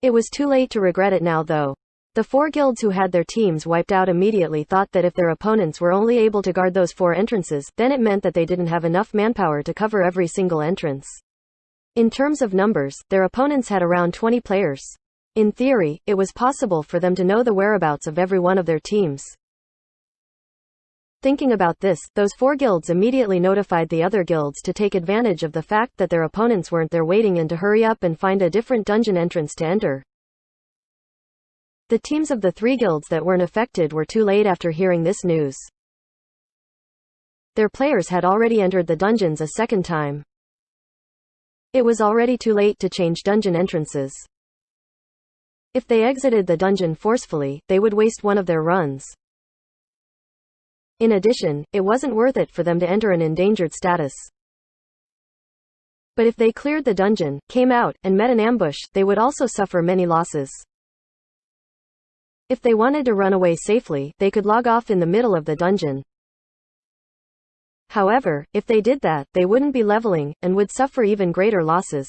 It was too late to regret it now though. The 4 guilds who had their teams wiped out immediately thought that if their opponents were only able to guard those 4 entrances, then it meant that they didn't have enough manpower to cover every single entrance. In terms of numbers, their opponents had around 20 players. In theory, it was possible for them to know the whereabouts of every one of their teams. Thinking about this, those 4 guilds immediately notified the other guilds to take advantage of the fact that their opponents weren't there waiting and to hurry up and find a different dungeon entrance to enter. The teams of the 3 guilds that weren't affected were too late after hearing this news. Their players had already entered the dungeons a second time. It was already too late to change dungeon entrances. If they exited the dungeon forcefully, they would waste one of their runs. In addition, it wasn't worth it for them to enter an endangered status. But if they cleared the dungeon, came out, and met an ambush, they would also suffer many losses. If they wanted to run away safely, they could log off in the middle of the dungeon. However, if they did that, they wouldn't be leveling, and would suffer even greater losses.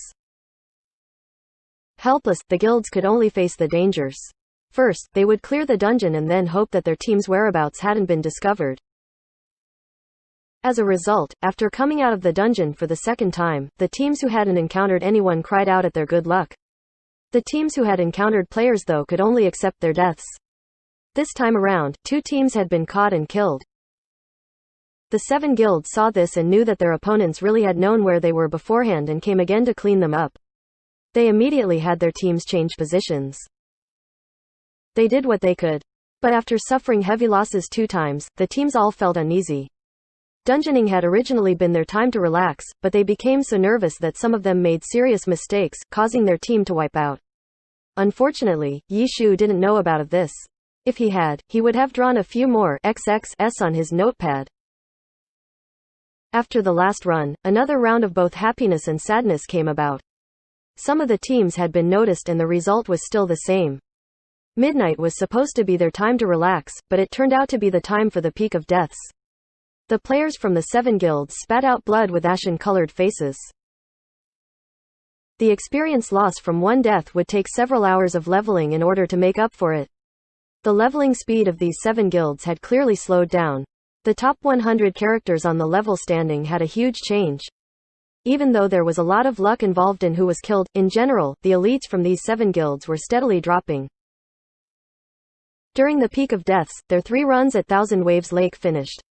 Helpless, the guilds could only face the dangers. First, they would clear the dungeon and then hope that their team's whereabouts hadn't been discovered. As a result, after coming out of the dungeon for the second time, the teams who hadn't encountered anyone cried out at their good luck. The teams who had encountered players, though, could only accept their deaths. This time around, 2 teams had been caught and killed. The 7 guilds saw this and knew that their opponents really had known where they were beforehand and came again to clean them up. They immediately had their teams change positions. They did what they could. But after suffering heavy losses 2 times, the teams all felt uneasy. Dungeoning had originally been their time to relax, but they became so nervous that some of them made serious mistakes, causing their team to wipe out. Unfortunately, Yi Shu didn't know about this. If he had, he would have drawn a few more XXs on his notepad. After the last run, another round of both happiness and sadness came about. Some of the teams had been noticed and the result was still the same. Midnight was supposed to be their time to relax, but it turned out to be the time for the peak of deaths. The players from the 7 guilds spat out blood with ashen-colored faces. The experience loss from one death would take several hours of leveling in order to make up for it. The leveling speed of these 7 guilds had clearly slowed down. The top 100 characters on the level standing had a huge change. Even though there was a lot of luck involved in who was killed, in general, the elites from these 7 guilds were steadily dropping. During the peak of deaths, their 3 runs at Thousand Waves Lake finished.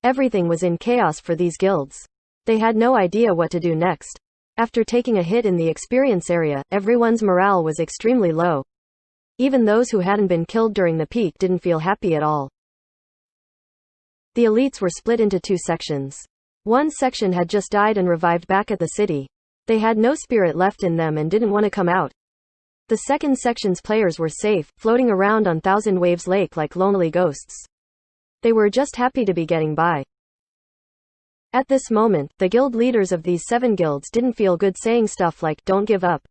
Everything was in chaos for these guilds. They had no idea what to do next. After taking a hit in the experience area, everyone's morale was extremely low. Even those who hadn't been killed during the peak didn't feel happy at all. The elites were split into 2 sections. One section had just died and revived back at the city. They had no spirit left in them and didn't want to come out. The second section's players were safe, floating around on Thousand Waves Lake like lonely ghosts. They were just happy to be getting by. At this moment, the guild leaders of these 7 guilds didn't feel good saying stuff like, "Don't give up."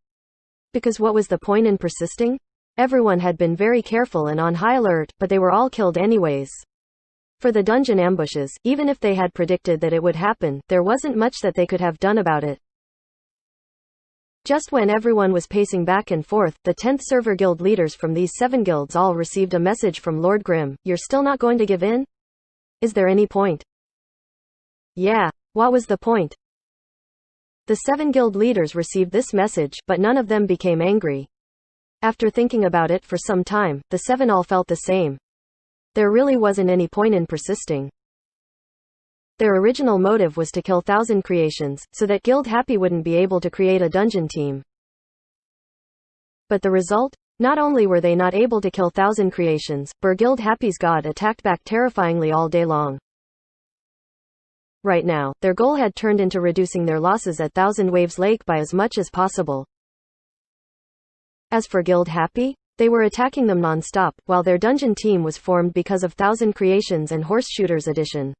Because what was the point in persisting? Everyone had been very careful and on high alert, but they were all killed anyways. For the dungeon ambushes, even if they had predicted that it would happen, there wasn't much that they could have done about it. Just when everyone was pacing back and forth, the 10th server guild leaders from these 7 guilds all received a message from Lord Grimm. "You're still not going to give in? Is there any point?" Yeah. What was the point? The 7 guild leaders received this message, but none of them became angry. After thinking about it for some time, the 7 all felt the same. There really wasn't any point in persisting. Their original motive was to kill 1,000 creations, so that Guild Happy wouldn't be able to create a dungeon team. But the result? Not only were they not able to kill 1,000 creations, but Guild Happy's god attacked back terrifyingly all day long. Right now, their goal had turned into reducing their losses at Thousand Waves Lake by as much as possible. As for Guild Happy, they were attacking them non-stop, while their dungeon team was formed because of 1,000 Creations and Horse Shooters Edition.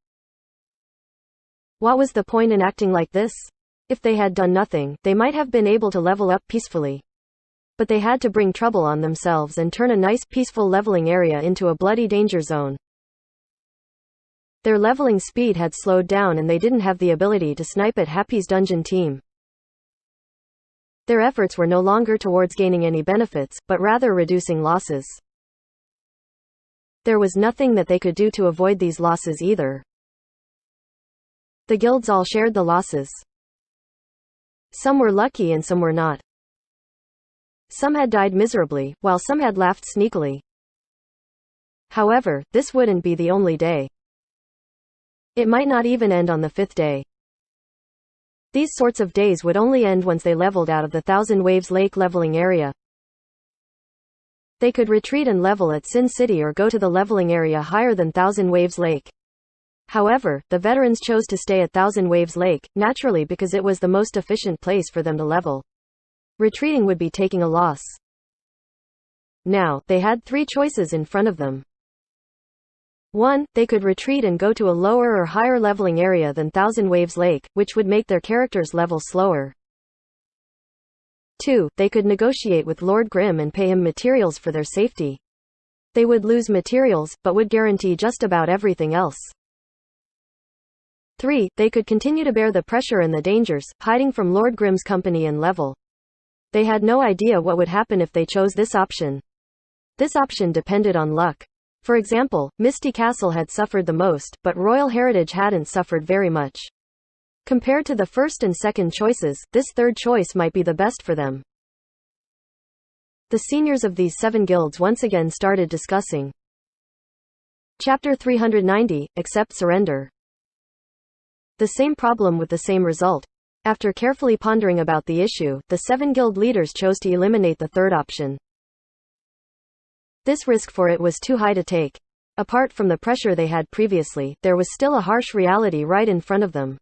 What was the point in acting like this? If they had done nothing, they might have been able to level up peacefully. But they had to bring trouble on themselves and turn a nice, peaceful leveling area into a bloody danger zone. Their leveling speed had slowed down and they didn't have the ability to snipe at Happy's dungeon team. Their efforts were no longer towards gaining any benefits, but rather reducing losses. There was nothing that they could do to avoid these losses either. The guilds all shared the losses. Some were lucky and some were not. Some had died miserably, while some had laughed sneakily. However, this wouldn't be the only day. It might not even end on the 5th day. These sorts of days would only end once they leveled out of the Thousand Waves Lake leveling area. They could retreat and level at Sin City or go to the leveling area higher than Thousand Waves Lake. However, the veterans chose to stay at Thousand Waves Lake, naturally because it was the most efficient place for them to level. Retreating would be taking a loss. Now, they had 3 choices in front of them. 1. They could retreat and go to a lower or higher leveling area than Thousand Waves Lake, which would make their characters level slower. 2. They could negotiate with Lord Grimm and pay him materials for their safety. They would lose materials, but would guarantee just about everything else. 3. They could continue to bear the pressure and the dangers, hiding from Lord Grimm's company and level. They had no idea what would happen if they chose this option. This option depended on luck. For example, Misty Castle had suffered the most, but Royal Heritage hadn't suffered very much. Compared to the first and second choices, this third choice might be the best for them. The seniors of these 7 guilds once again started discussing. Chapter 390, Accept Surrender. The same problem with the same result. After carefully pondering about the issue, the 7 guild leaders chose to eliminate the third option. This risk for it was too high to take. Apart from the pressure they had previously, there was still a harsh reality right in front of them.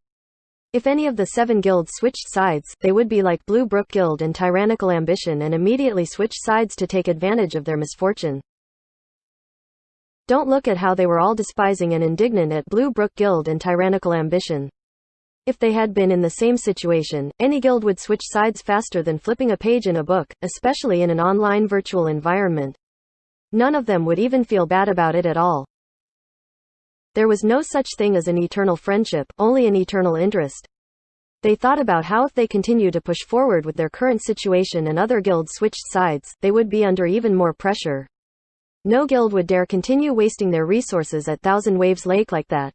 If any of the 7 guilds switched sides, they would be like Blue Brook Guild and Tyrannical Ambition and immediately switch sides to take advantage of their misfortune. Don't look at how they were all despising and indignant at Blue Brook Guild and Tyrannical Ambition. If they had been in the same situation, any guild would switch sides faster than flipping a page in a book, especially in an online virtual environment. None of them would even feel bad about it at all. There was no such thing as an eternal friendship, only an eternal interest. They thought about how if they continue to push forward with their current situation and other guilds switched sides, they would be under even more pressure. No guild would dare continue wasting their resources at Thousand Waves Lake like that.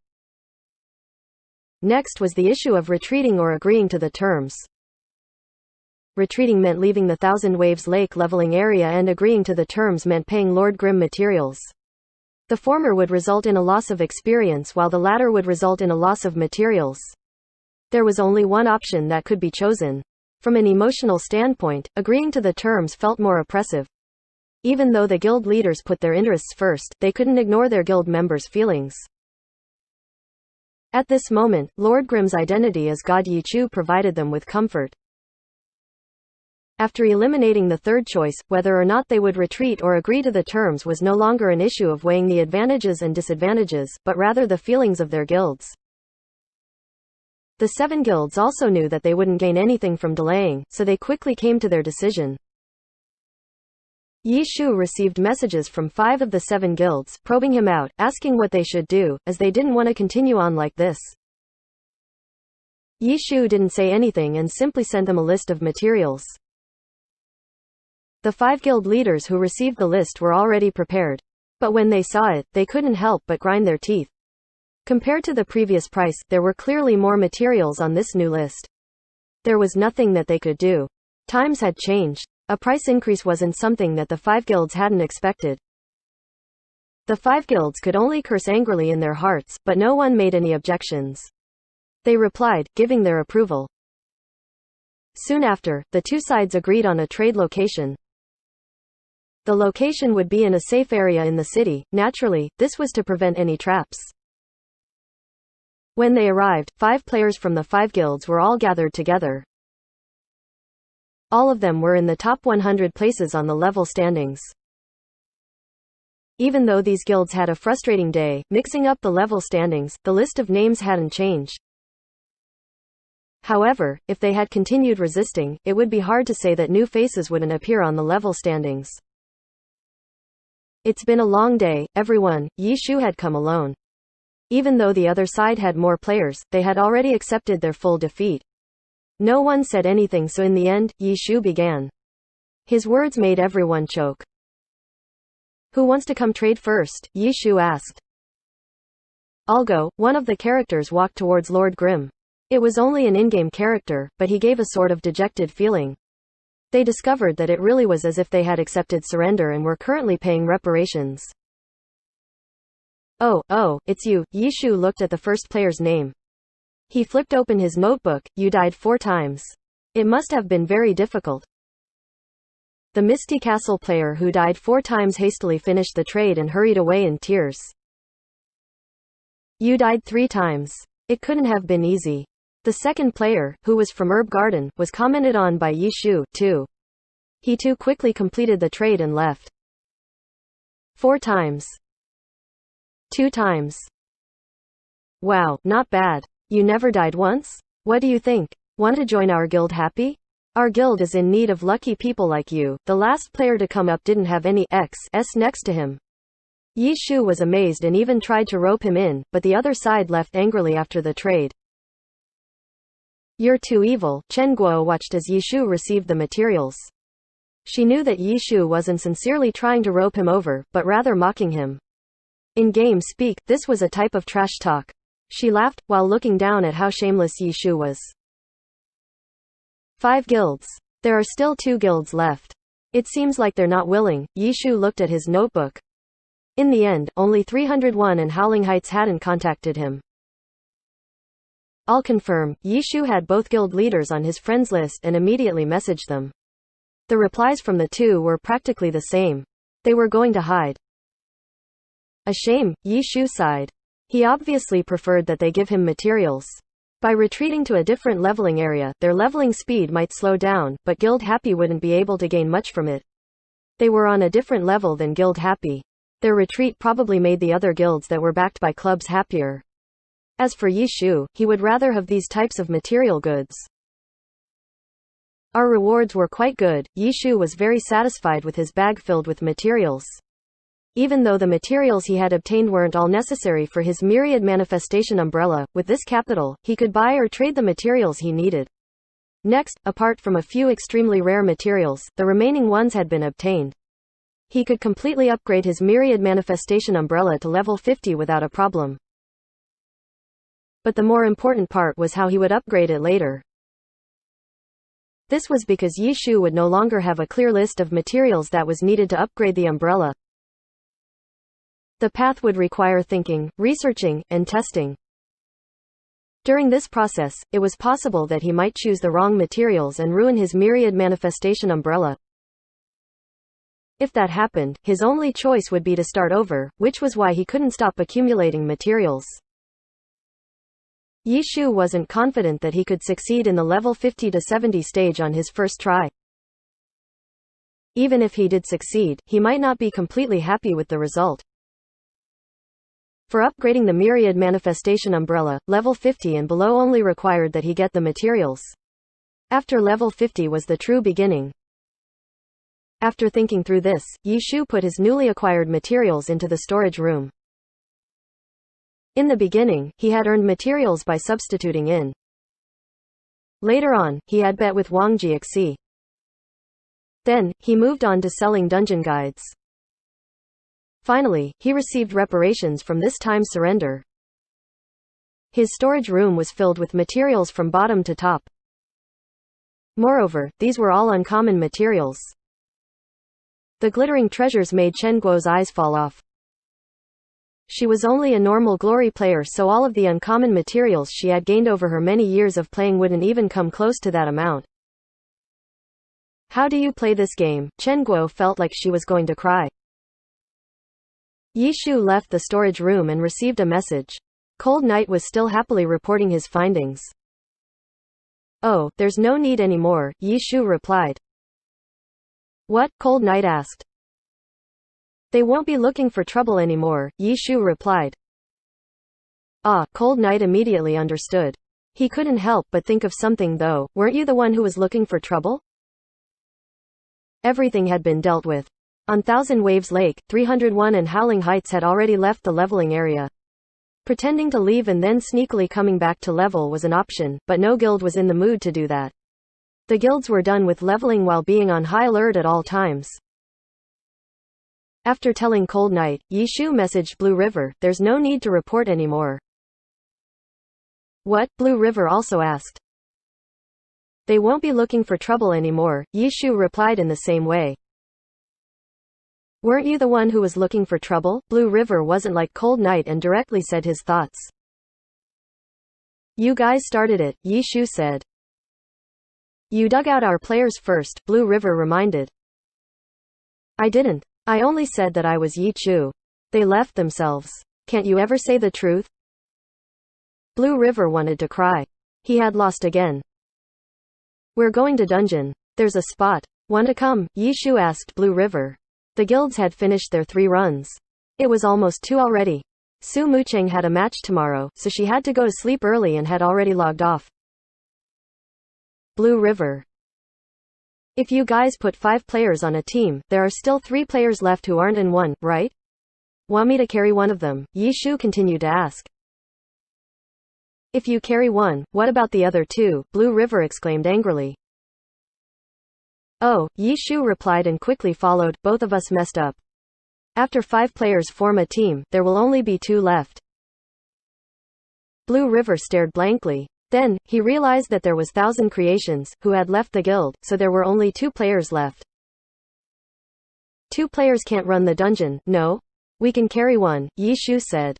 Next was the issue of retreating or agreeing to the terms. Retreating meant leaving the Thousand Waves Lake leveling area, and agreeing to the terms meant paying Lord Grimm materials. The former would result in a loss of experience while the latter would result in a loss of materials. There was only one option that could be chosen. From an emotional standpoint, agreeing to the terms felt more oppressive. Even though the guild leaders put their interests first, they couldn't ignore their guild members' feelings. At this moment, Lord Grimm's identity as God Yichu provided them with comfort. After eliminating the third choice, whether or not they would retreat or agree to the terms was no longer an issue of weighing the advantages and disadvantages, but rather the feelings of their guilds. The 7 guilds also knew that they wouldn't gain anything from delaying, so they quickly came to their decision. Yi Shu received messages from 5 of the 7 guilds, probing him out, asking what they should do, as they didn't want to continue on like this. Yi Shu didn't say anything and simply sent them a list of materials. The 5 guild leaders who received the list were already prepared. But when they saw it, they couldn't help but grind their teeth. Compared to the previous price, there were clearly more materials on this new list. There was nothing that they could do. Times had changed. A price increase wasn't something that the 5 guilds hadn't expected. The 5 guilds could only curse angrily in their hearts, but no one made any objections. They replied, giving their approval. Soon after, the 2 sides agreed on a trade location. The location would be in a safe area in the city. Naturally, this was to prevent any traps. When they arrived, 5 players from the 5 guilds were all gathered together. All of them were in the top 100 places on the level standings. Even though these guilds had a frustrating day, mixing up the level standings, the list of names hadn't changed. However, if they had continued resisting, it would be hard to say that new faces wouldn't appear on the level standings. It's been a long day, everyone. Yi Shu had come alone. Even though the other side had more players, they had already accepted their full defeat. No one said anything, so in the end, Yi Shu began. His words made everyone choke. Who wants to come trade first? Yi Shu asked. I'll go. One of the characters walked towards Lord Grimm. It was only an in-game character, but he gave a sort of dejected feeling. They discovered that it really was as if they had accepted surrender and were currently paying reparations. Oh, it's you. Yi Shu looked at the first player's name. He flipped open his notebook. You died 4 times. It must have been very difficult. The Misty Castle player who died 4 times hastily finished the trade and hurried away in tears. You died 3 times. It couldn't have been easy. The second player, who was from Herb Garden, was commented on by Yi Shu, too. He too quickly completed the trade and left. 4 times. 2 times. Wow, not bad. You never died once? What do you think? Want to join our guild? Happy? Our guild is in need of lucky people like you. The last player to come up didn't have any X's next to him. Yi Shu was amazed and even tried to rope him in, but the other side left angrily after the trade. "You're too evil." Chen Guo watched as Yi Shu received the materials. She knew that Yi Shu wasn't sincerely trying to rope him over, but rather mocking him. In game speak, this was a type of trash talk. She laughed, while looking down at how shameless Yi Shu was. 5 guilds. There are still 2 guilds left. It seems like they're not willing. Yi Shu looked at his notebook. In the end, only 301 and Howling Heights hadn't contacted him. I'll confirm. Yi Shu had both guild leaders on his friends list and immediately messaged them. The replies from the two were practically the same. They were going to hide. A shame, Yi Shu sighed. He obviously preferred that they give him materials. By retreating to a different leveling area, their leveling speed might slow down, but Guild Happy wouldn't be able to gain much from it. They were on a different level than Guild Happy. Their retreat probably made the other guilds that were backed by clubs happier. As for Yi Shu, he would rather have these types of material goods. Our rewards were quite good. Yi Shu was very satisfied with his bag filled with materials. Even though the materials he had obtained weren't all necessary for his myriad manifestation umbrella, with this capital, he could buy or trade the materials he needed. Next, apart from a few extremely rare materials, the remaining ones had been obtained. He could completely upgrade his myriad manifestation umbrella to level 50 without a problem. But the more important part was how he would upgrade it later. This was because Yi Shu would no longer have a clear list of materials that was needed to upgrade the umbrella. The path would require thinking, researching, and testing. During this process, it was possible that he might choose the wrong materials and ruin his myriad manifestation umbrella. If that happened, his only choice would be to start over, which was why he couldn't stop accumulating materials. Yi Shu wasn't confident that he could succeed in the level 50 to 70 stage on his first try. Even if he did succeed, he might not be completely happy with the result. For upgrading the myriad manifestation umbrella, level 50 and below only required that he get the materials. After level 50 was the true beginning. After thinking through this, Yi Shu put his newly acquired materials into the storage room. In the beginning, he had earned materials by substituting in. Later on, he had bet with Wang Jiaxi. Then, he moved on to selling dungeon guides. Finally, he received reparations from this time surrender. His storage room was filled with materials from bottom to top. Moreover, these were all uncommon materials. The glittering treasures made Chen Guo's eyes fall off. She was only a normal glory player, so all of the uncommon materials she had gained over her many years of playing wouldn't even come close to that amount. How do you play this game? Chen Guo felt like she was going to cry. Yi Shu left the storage room and received a message. Cold Knight was still happily reporting his findings. Oh, there's no need anymore, Yi Shu replied. What? Cold Knight asked. They won't be looking for trouble anymore, Yi Shu replied. Ah, Cold Knight immediately understood. He couldn't help but think of something though. Weren't you the one who was looking for trouble? Everything had been dealt with. On Thousand Waves Lake, 301 and Howling Heights had already left the leveling area. Pretending to leave and then sneakily coming back to level was an option, but no guild was in the mood to do that. The guilds were done with leveling while being on high alert at all times. After telling Cold Knight, Yi Shu messaged Blue River, there's no need to report anymore. What? Blue River also asked. They won't be looking for trouble anymore, Yi Shu replied in the same way. Weren't you the one who was looking for trouble? Blue River wasn't like Cold Knight and directly said his thoughts. You guys started it, Yi Shu said. You dug out our players first, Blue River reminded. I didn't. I only said that I was Yi Chu. They left themselves. Can't you ever say the truth? Blue River wanted to cry. He had lost again. We're going to dungeon. There's a spot. Want to come? Yi Shu asked Blue River. The guilds had finished their 3 runs. It was almost 2 already. Su Mucheng had a match tomorrow, so she had to go to sleep early and had already logged off. Blue River. If you guys put 5 players on a team, there are still 3 players left who aren't in one, right? Want me to carry one of them? Yi Shu continued to ask. If you carry one, what about the other two? Blue River exclaimed angrily. Oh, Yi Shu replied and quickly followed, both of us messed up. After 5 players form a team, there will only be 2 left. Blue River stared blankly. Then, he realized that there was Thousand Creations, who had left the guild, so there were only 2 players left. 2 players can't run the dungeon, no? We can carry one, Yi Shu said.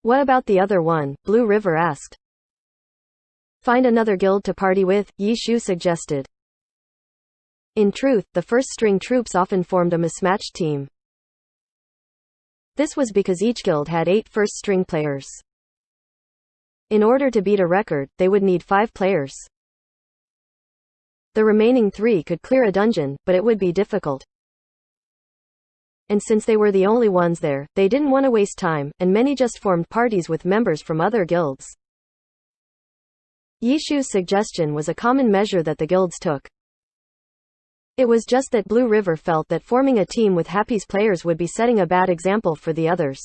What about the other one? Blue River asked. Find another guild to party with, Yi Shu suggested. In truth, the first-string troops often formed a mismatched team. This was because each guild had 8 first-string players. In order to beat a record, they would need 5 players. The remaining 3 could clear a dungeon, but it would be difficult. And since they were the only ones there, they didn't want to waste time, and many just formed parties with members from other guilds. Yi Shu's suggestion was a common measure that the guilds took. It was just that Blue River felt that forming a team with Happy's players would be setting a bad example for the others.